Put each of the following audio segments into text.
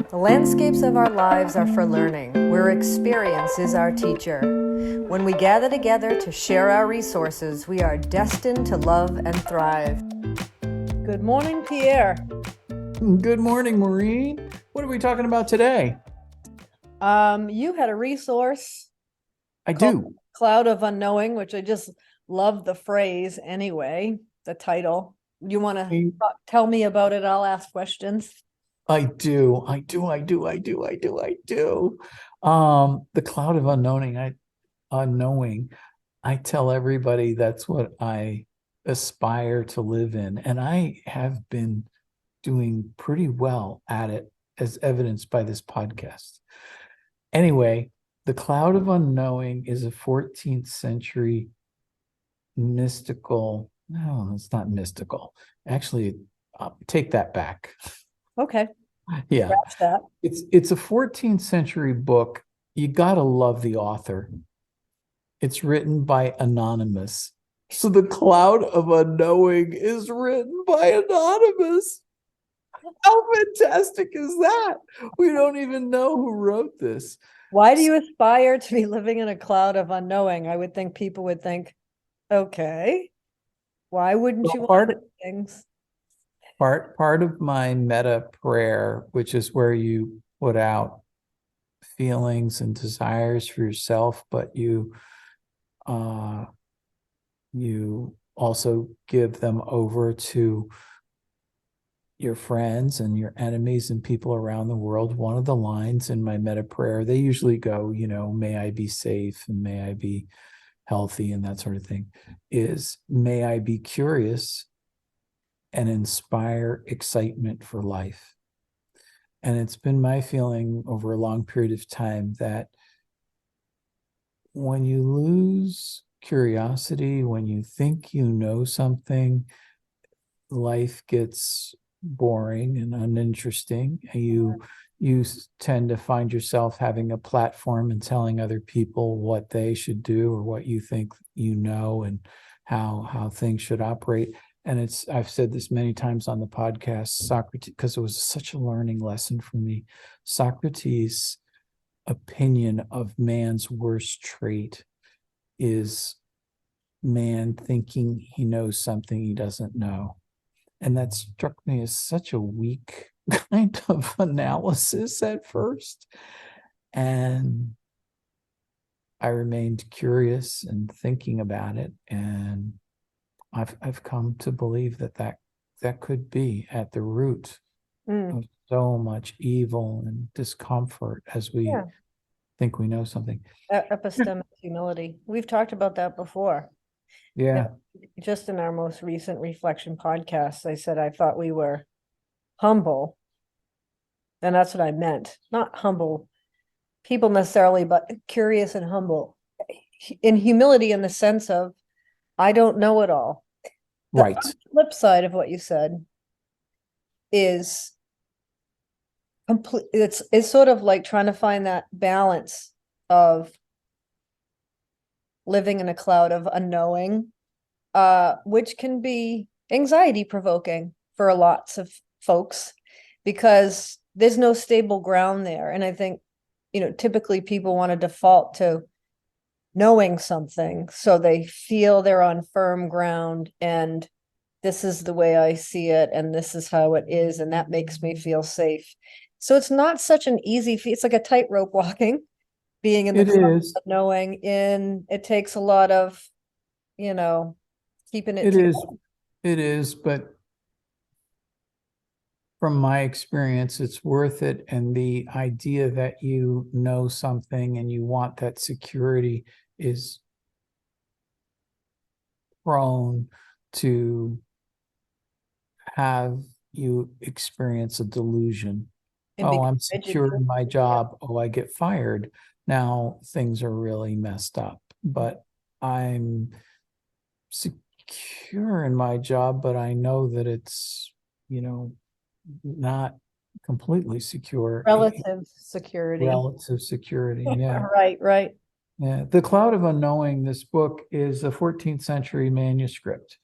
The landscapes of our lives are for learning, where experience is our teacher. When we gather together to share our resources, we are destined to love and thrive. Good morning, Pierre. Good morning, Maureen. What are we talking about today? You had a resource I called do. Cloud of Unknowing, which I just love the phrase anyway, the title. You want to tell me about it? I'll ask questions. I do. The cloud of unknowing. I tell everybody that's what I aspire to live in. And I have been doing pretty well at it, as evidenced by this podcast. Anyway, the cloud of unknowing is a 14th century mystical. No, it's not mystical. Actually, take that back. Okay. Yeah. Scratch that. It's a 14th century book. You gotta love the author. It's written by Anonymous. So the Cloud of Unknowing is written by Anonymous. How fantastic is that? We don't even know who wrote this. Why do you aspire to be living in a cloud of unknowing? I would think people would think, okay, why wouldn't you want things? Part of my meta prayer, which is where you put out feelings and desires for yourself, but you also give them over to your friends and your enemies and people around the world. One of the lines in my meta prayer, they usually go, may I be safe and may I be healthy and that sort of thing, is may I be curious and inspire excitement for life. And it's been my feeling over a long period of time that when you lose curiosity, when you think you know something, life gets boring and uninteresting. You tend to find yourself having a platform and telling other people what they should do or what you think you know and how things should operate. And I've said this many times on the podcast, Socrates, because it was such a learning lesson for me. Socrates' opinion of man's worst trait is man thinking he knows something he doesn't know. And that struck me as such a weak kind of analysis at first. And I remained curious and thinking about it. And I've come to believe that could be at the root of so much evil and discomfort as we think we know something. Epistemic humility. We've talked about that before. Yeah. Just in our most recent reflection podcast, I said I thought we were humble. And that's what I meant. Not humble people necessarily, but curious and humble. In humility, in the sense of, I don't know it all. Right. The flip side of what you said is complete. It's sort of like trying to find that balance of living in a cloud of unknowing, which can be anxiety provoking for lots of folks because there's no stable ground there. And I think, typically people want to default to knowing something so they feel they're on firm ground and this is the way I see it and this is how it is and that makes me feel safe. So it's not such an easy feat. It's like a tightrope walking, being in the cloud of knowing. It takes a lot of, keeping it together. It is, but from my experience, it's worth it. And the idea that you know something and you want that security is prone to have you experience a delusion. Oh, I'm secure in my job. Oh, I get fired. Now things are really messed up. But I'm secure in my job, but I know that it's, not completely secure. Relative security. Yeah. Right. Yeah. The Cloud of Unknowing, this book is a 14th century manuscript,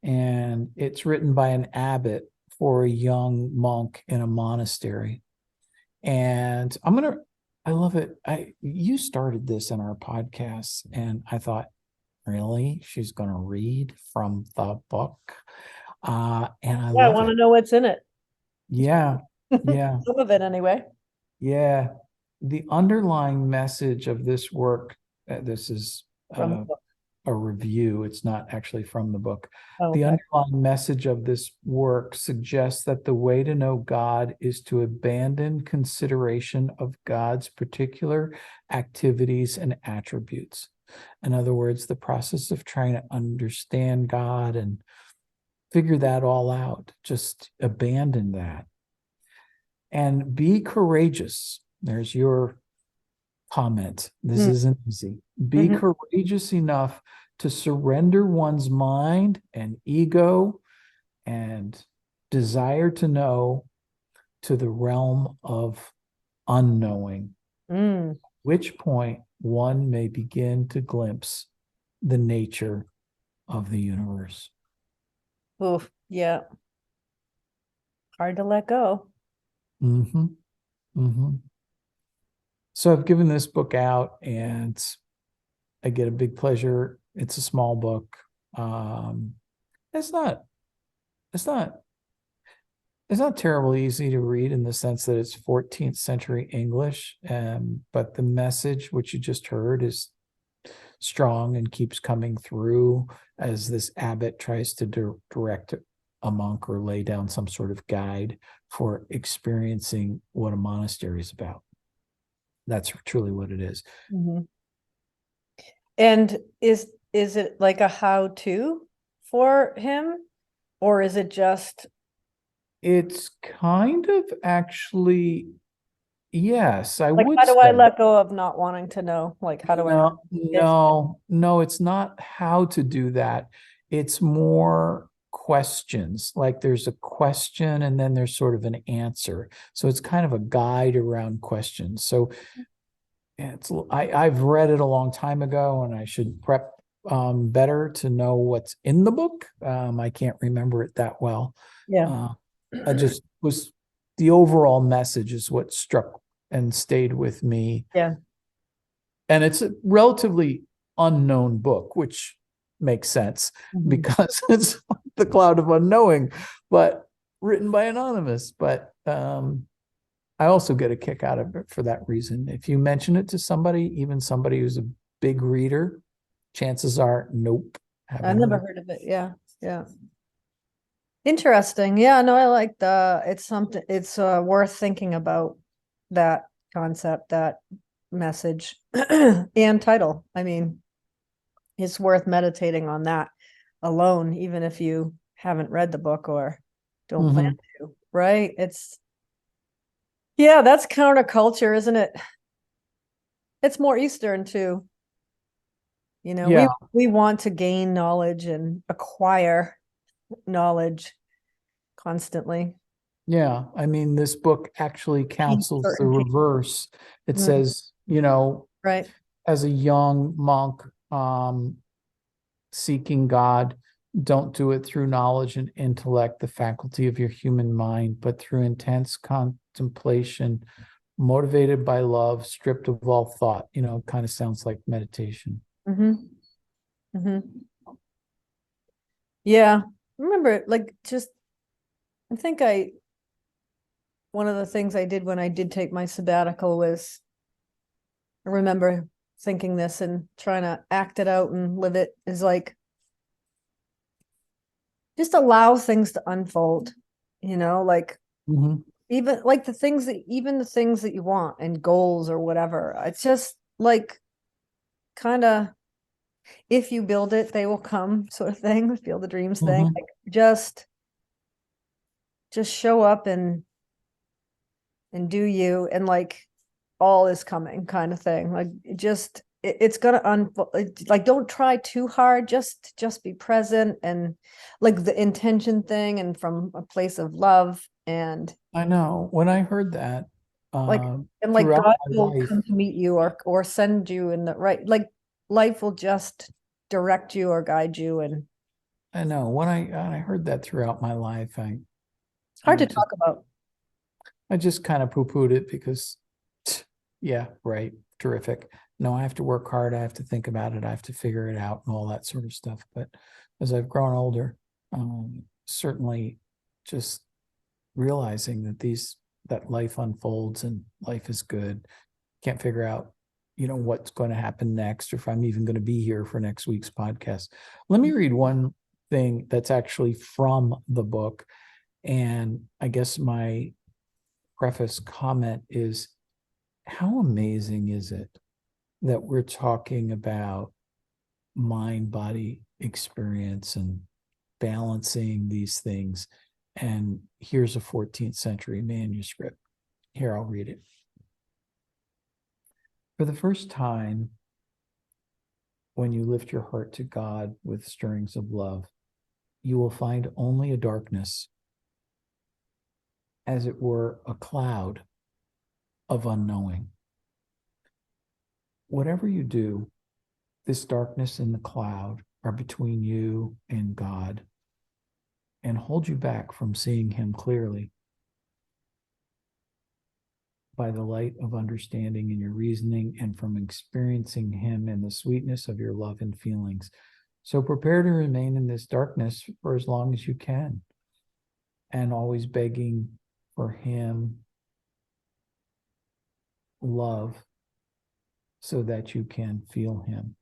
and it's written by an abbot for a young monk in a monastery. And I love it. You started this in our podcast, and I thought, really? She's gonna read from the book. And I Yeah, I love want to it. know what's in it. Yeah, yeah, Some of it anyway. yeah. The underlying message of this work, this is From the uh, book. a review, it's not actually from the book. Oh, The okay. underlying message of this work suggests that the way to know God is to abandon consideration of God's particular activities and attributes. In other words, the process of trying to understand God and figure that all out, just abandon that and be courageous. There's your comment. This Mm, isn't easy. Be mhm. courageous enough to surrender one's mind and ego and desire to know to the realm of unknowing, Mm. which point one may begin to glimpse the nature of the universe. Oof. Yeah. Hard to let go. Mm-hmm, mm-hmm. So I've given this book out and I get a big pleasure. It's a small book. Um, it's not, it's not, it's not terribly easy to read in the sense that it's 14th century English. But the message, which you just heard, is strong and keeps coming through as this abbot tries to direct a monk or lay down some sort of guide for experiencing what a monastery is about. That's truly what it is. Mhm. And is it like a how-to for him, or is it just It's kind of actually, yes, I like would how do I say. let go of not wanting to know? Like how do I No, it's no, it's not how to do that. It's more questions. Like there's a question and then there's sort of an answer. So it's kind of a guide around questions. So I've read it a long time ago and I should prep better to know what's in the book. I can't remember it that well. yeah. Uh, I just was the overall message is what struck and stayed with me, Yeah. and it's a relatively unknown book, which makes sense Mhm. because it's the Cloud of Unknowing, but written by anonymous. But I also get a kick out of it for that reason. If you mention it to somebody, even somebody who's a big reader, chances are, nope, I've haven't never heard. heard of it. Yeah. Yeah. Interesting. Yeah, no, I like the it's something it's worth thinking about that concept, that message and title. I mean, it's worth meditating on that alone, even if you haven't read the book or don't plan Mm-hmm. to, right? It's yeah, that's counterculture, isn't it? It's more Eastern too. You know, Yeah, we want to gain knowledge and acquire knowledge constantly. yeah. I mean, this book actually Gain counsels the certainty. reverse. It Mm, says, right. as a young monk, seeking God, don't do it through knowledge and intellect, the faculty of your human mind, but through intense contemplation, motivated by love, stripped of all thought. It kind of sounds like meditation. Hmm. Hmm. Yeah. Remember, like, just, I think one of the things I did when I did take my sabbatical was, I remember thinking this and trying to act it out and live it is like, just allow things to unfold, like Mm-hmm. even like even the things that you want and goals or whatever. It's just like kind of, if you build it, they will come sort of thing, feel the dreams thing. Mm-hmm. Like just show up and do you and like all is coming kind of thing. Like it's gonna unfold. Like don't try too hard, just be present and like the intention thing and from a place of love and I know. When I heard that like like throughout God my will life, come to meet you or send you in the right, like life will just direct you or guide you, and I know when I heard that throughout my life, it's I hard to just talk about. I just kind of poo-pooed it because, yeah, right, terrific. No, I have to work hard. I have to think about it. I have to figure it out and all that sort of stuff. But as I've grown older, certainly just realizing that life unfolds and life is good. Can't figure out, what's going to happen next, or if I'm even going to be here for next week's podcast. Let me read one thing that's actually from the book. And I guess my preface comment is, how amazing is it that we're talking about mind body experience and balancing these things? And here's a 14th century manuscript. Here, I'll read it. For the first time, when you lift your heart to God with stirrings of love, you will find only a darkness, as it were a cloud of unknowing. Whatever you do, this darkness and the cloud are between you and God and hold you back from seeing him clearly. By the light of understanding in your reasoning and from experiencing him in the sweetness of your love and feelings. So prepare to remain in this darkness for as long as you can, and always begging for him love so that you can feel him.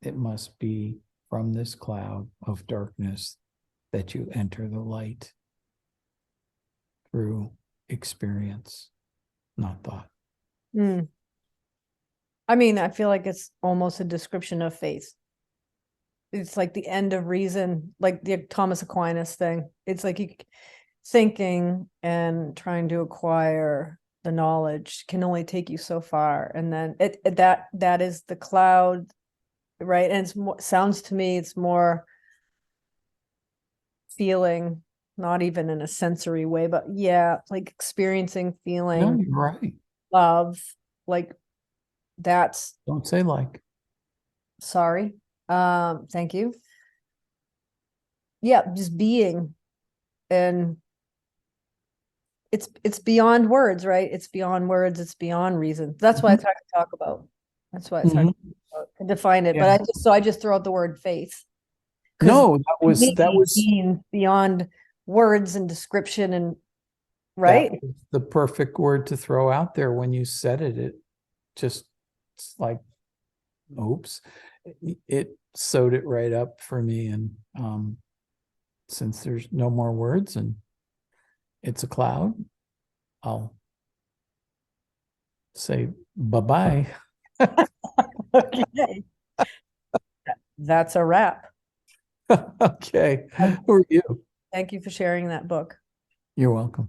It must be from this cloud of darkness that you enter the light through experience, not thought. Mm. I mean, I feel like it's almost a description of faith. It's like the end of reason, like the Thomas Aquinas thing. It's like thinking and trying to acquire the knowledge can only take you so far, and then that is the cloud, right? And it's more, sounds to me, it's more feeling, not even in a sensory way, but yeah, like experiencing, No, feeling you're right. love, like that's Don't say like. sorry. Thank you. Yeah, just being, and it's beyond words, right? It's beyond words, it's beyond reason. That's why it's hard to talk about. That's why it's hard Mhm. to define it. Yeah. But I just throw out the word faith, because No, that was means beyond words and description, and that right. was the perfect word to throw out there when you said it. It just, it's like, oops. It sewed it right up for me. And since there's no more words and it's a cloud, I'll say bye-bye. Okay, that's a wrap. Okay. Who are you? Thank you for sharing that book. You're welcome.